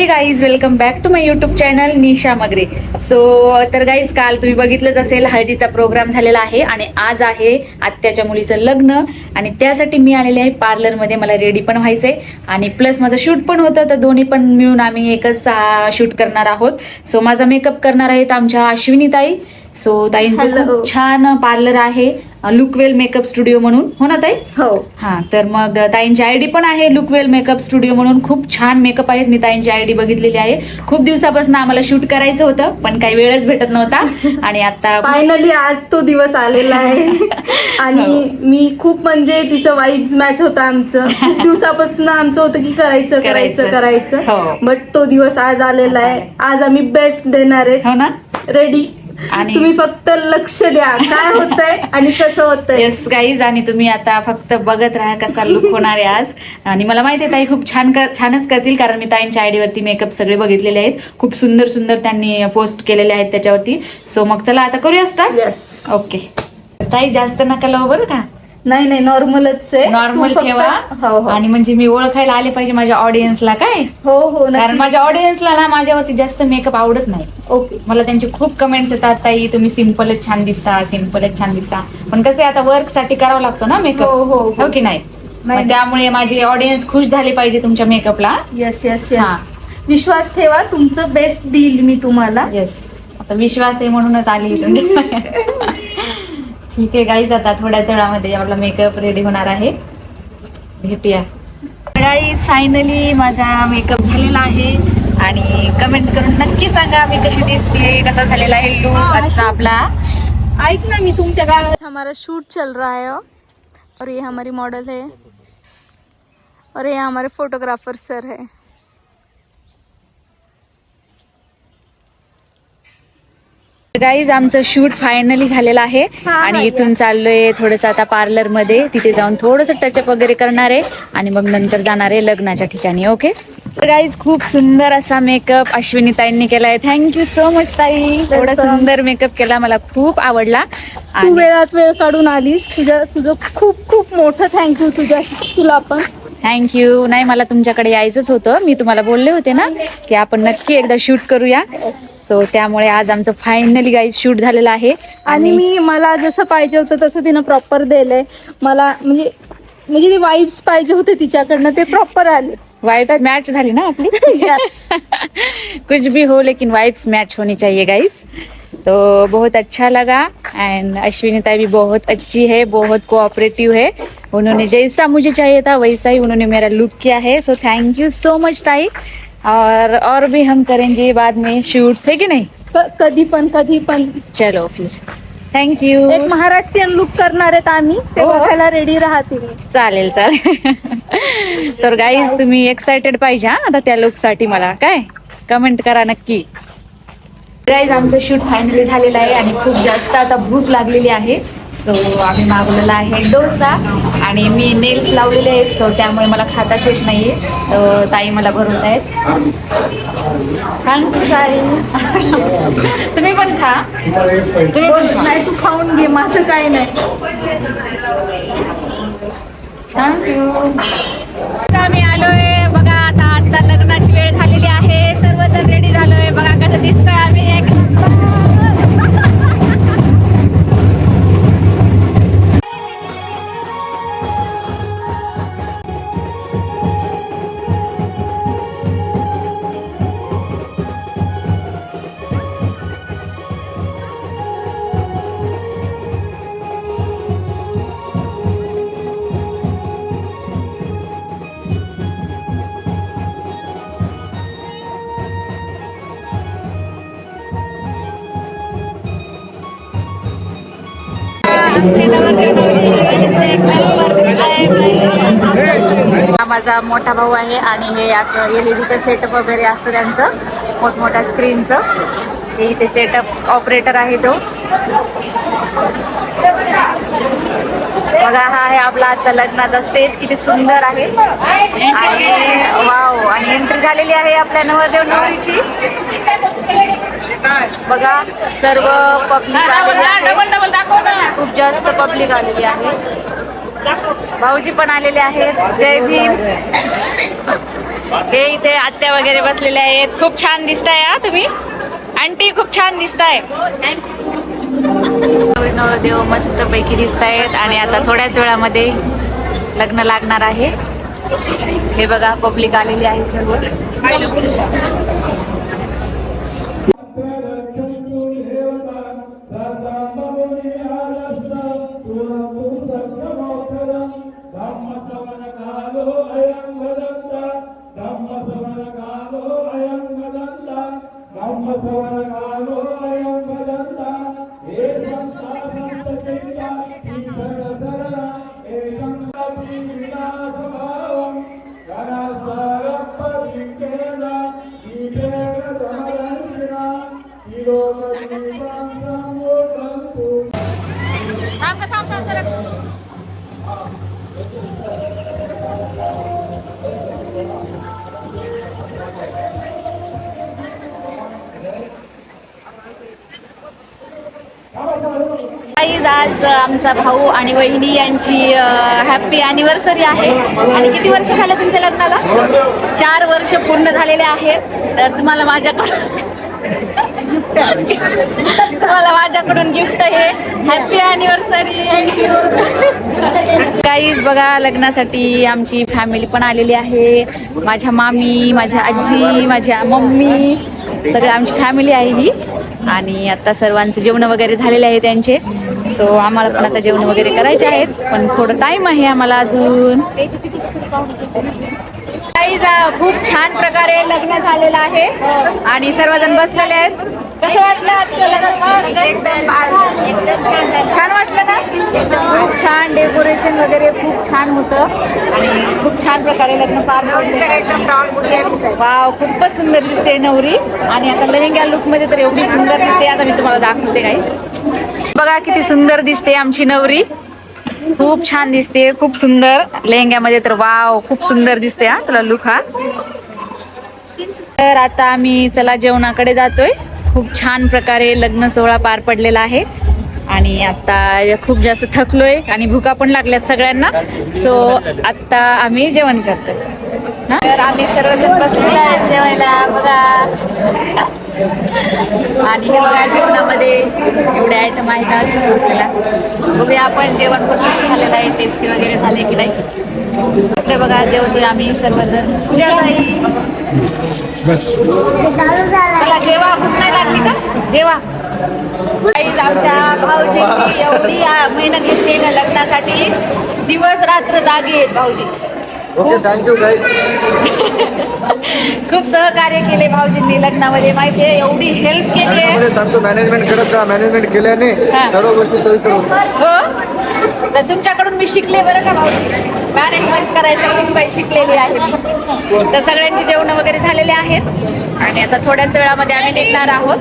हे guys, welcome back to my YouTube channel Nisha Magare. So तर guys, काल तुम्ही बघितलंच असेल, हळदीचा प्रोग्राम झालेला आहे आणि आज आहे आत्याच्या मुलीचं लग्न. आणि त्यासाठी मी आलेले आहे पार्लरमध्ये. मला रेडी पण व्हायचंय आणि प्लस माझं शूट पण होतं, तर दोन्ही पण मिळून आम्ही एकच शूट करणार आहोत. सो माझा मेकअप करणार आहेत आमच्या अश्विनी ताई. सो ताईंचं खूप छान पार्लर आहे, लुकवेल मेकअप स्टुडिओ म्हणून, हो ना ताई? हो. हा, तर मग ताईंची आयडी पण आहे लुकवेल मेकअप स्टुडिओ म्हणून. खूप छान मेकअप आहेत. मी ताईंची आयडी बघितलेली आहे. खूप दिवसापासून आम्हाला शूट करायचं होतं, पण काही वेळच भेटत नव्हता आणि आता फायनली आज तो दिवस आलेला आहे. आणि मी खूप म्हणजे तिचं वाईब्स मॅच होता आमचं. खूप दिवसापासून आमचं होतं की करायचं. बट तो दिवस आज आलेला आहे. आज आम्ही बेस्ट देणार आहे. हो ना? रेडी. आणि तुम्ही फक्त लक्ष द्या काय होतंय आणि कसं होतंय. येस गाईज, आणि तुम्ही आता फक्त बघत राहा कसा लुक होणार आहे आज. आणि मला माहिती आहे ताई खूप छानच करतील, कारण मी ताईंच्या आयडीवरती मेकअप सगळे बघितलेले आहेत. खूप सुंदर सुंदर त्यांनी पोस्ट केलेले आहेत त्याच्यावरती. सो मग चला आता करूया स्टार्ट. येस. ओके ताई, जास्त नका लावू बरं का. नाही नॉर्मलच आहे. नॉर्मल ठेवा. हो. आणि म्हणजे मी ओळखायला आले पाहिजे माझ्या ऑडियन्सला, काय हो कारण माझ्या ऑडियन्सला ना माझ्यावरती जास्त मेकअप आवडत नाही. ओके. मला त्यांचे खूप कमेंट्स येतात, ताई तुम्ही सिम्पलच छान दिसता, सिम्पलच छान दिसता. पण कसं आहे, आता वर्क साठी करावं लागतं ना मेकअप, हो की नाही? मग त्यामुळे माझी ऑडियन्स खुश झाली पाहिजे तुमच्या मेकअपला. येस. विश्वास ठेवा, तुमचं बेस्ट देईल मी तुम्हाला. येस, आता विश्वास आहे म्हणूनच आली तुम्ही. ठीक आहे गाईज, आता थोड्याच वेळामध्ये आपला मेकअप रेडी होणार आहे. भेटूया गाईज. फायनली माझा मेकअप झालेला आहे आणि कमेंट करून नक्की सांगा मी कशी दिसते, कसा झालेला आहे लुक आजचा आपला. ऐक ना, मी तुमच्या गावात हमारा शूट चल रहा है और ये हमारी मॉडल है और ये हमारे फोटोग्राफर सर है. गाईज, आमचं शूट फायनली झालेलं आहे आणि इथून चाललोय थोडंसं आता पार्लर मध्ये. तिथे जाऊन थोडंसं टचअप वगैरे करणार आहे आणि मग नंतर जाणार आहे लग्नाच्या ठिकाणी. ओके गाईज, खूप सुंदर असा मेकअप अश्विनी ताईंनी केलाय. थँक्यू सो मच ताई, थोडा सुंदर मेकअप केला, मला खूप आवडला. तू वेळात वेळ काढून आलीस, तुझं खूप खूप मोठं थँक्यू तुला पण. थँक्यू. नाही, मला तुमच्याकडे यायचंच होतं. मी तुम्हाला बोलले होते ना की आपण नक्की एकदा शूट करूया. सो त्यामुळे आज आमचं फायनली गाईज शूट झालेलं आहे. आणि मला जसं पाहिजे होतं तसं तिनं प्रॉपर दिलंय मला. म्हणजे ती वाईब्स पाहिजे होते तिच्याकडनं, ते प्रॉपर आले. वाइब्स मैच झाली ना अपनी. कुछ भी हो लेकिन वाइब्स मैच होनी चाहिए गाइस. तो बहुत अच्छा लगा एंड अश्विनी ताई भी बहुत अच्छी है, बहुत कोऑपरेटिव है. उन्होंने जैसा मुझे चाहिए था वैसा ही उन्होंने मेरा लुक किया है. So thank you so much ताई. और भी हम करेंगे बाद में शूट, है कि नहीं? कधी पण. चलो फिर, थँक यू. एक महाराष्ट्रीयन लुक करणार आहेत आम्ही, ते बघायला रेडी राहतील. चालेल. तर गाईज, तुम्ही एक्साइटेड पाहिजे आता त्या लुक साठी. मला काय कमेंट करा नक्की. गाईज, आमचं शूट फायनली झालेलं आहे आणि खूप जास्त आता भूक लागलेली आहे. सो आम्ही मागवलेला आहे डोसा आणि मी नेल्स लावलेले आहेत. सो त्यामुळे मला खाताच येत नाहीये. ताई मला भरवत आहेत. तुम्ही पण खा. नाही, तू खाऊन घे, माझं काय नाही. थँक्यू. आम्ही आलोय बघा, आता लग्नाची वेळ झालेली आहे. सर्वजण रेडी झालोय. बघा कसं दिसतंय आम्ही. हा माझा मोठा भाऊ आहे आणि हे असं LED सेटअप वगैरे असतं त्यांचं, मोठमोठ्या स्क्रीनचं. हे इथे सेटअप ऑपरेटर आहे तो. बघा, हा आहे आपला आजचा लग्नाचा स्टेज. किती सुंदर आहे. आणि वाव, आणि एंट्री झालेली आहे आपल्या नवरदेव नवरीची. बघा, सर्व पब्लिक आलेली आहे. खूप जास्त पब्लिक आलेली आहे. भाऊजी पण आलेले आहेत. जय भीम. हे इथे आत्या वगैरे बसलेले आहेत. खूप छान दिसताय हा तुम्ही. आंटी खूप छान दिसताय. नवरदेव मस्त पैकी दिसतायत आणि आता थोड्याच वेळामध्ये लग्न लागणार आहे. हे बघा पब्लिक आलेली आहे सर्व. आज आमचा भाऊ आणि वहिनी यांची हॅपी ॲनिव्हर्सरी आहे. आणि किती वर्ष झालं तुमच्या लग्नाला? 4 वर्ष पूर्ण झालेले आहेत. तर तुम्हाला माझ्याकडून गिफ्ट आहे. Happy anniversary. थँक्यू. गाईज बघा लग्नासाठी आमची फॅमिली पण आलेली आहे. माझ्या मामी, माझ्या आजी, माझ्या मम्मी, सगळं आमची फॅमिली आहे ही. आणि आता सर्वांचे जेवण वगैरे झालेले आहे त्यांचे. सो आम्हाला पण आता जेवण वगैरे करायचे आहेत, पण थोडं टाइम आहे आम्हाला अजून. खूप छान प्रकारे लग्न झालेलं आहे आणि सर्वजण बसलेले आहेत. कसं वाटलं आजचं लग्न? छान वाटलं ना? खूप छान डेकोरेशन वगैरे खूप छान होतं आणि खूप छान प्रकारे लग्न पार पडलं. वाव, खूपच सुंदर दिसते नवरी. आणि आता लेहंगा लुक मध्ये तर एवढी सुंदर दिसते. आता मी तुम्हाला दाखवते गाईस. बघा किती सुंदर दिसते आमची नवरी. खूप छान दिसते, खूप सुंदर लेहंग्यामध्ये तर. वाव, खूप सुंदर दिसते हा तुला लुक हा. तर आता आम्ही चला जेवणाकडे जातोय. खूप छान प्रकारे लग्न सोहळा पार पडलेला आहे आणि आता खूप जास्त थकलोय आणि भुका पण लागल्यात सगळ्यांना. सो आता आम्ही जेवण करतोय. तर आम्ही सर्वजण बसलेलो आहे जेवायला बघा. आणि हे बघा जेवणामध्ये एवढे आयटम आहेत आज आपल्याला. बघूया आपण जेवण पण कसं झालेलं आहे, टेस्टी वगैरे झाले की नाही. ते बघा जेवतोय आम्ही सर्वजण. चला जेवा, भूक नाही लागली का? जेवा. आमच्या भाऊजींनी एवढी मेहनत घेतली ना लग्नासाठी. दिवस रात्र जागे आहेत भाऊजी. Okay, thank you guys. खूप सहकार्य केले भाऊजींनी लग्नामध्ये. माहितीये एवढी हेल्प केली आहे. सांगतो मॅनेजमेंट करत जा. मॅनेजमेंट केल्याने सर्व गोष्टी सोयीस्कर होतात. हो, तर तुमच्याकडून मी शिकले बरं का भाऊजी. मॅनेजमेंट करायचं खूप काही शिकलेली आहे मी. तर सगळ्यांची जेवण वगैरे झालेले आहेत आणि आता थोड्याच वेळामध्ये आम्ही निघणार आहोत.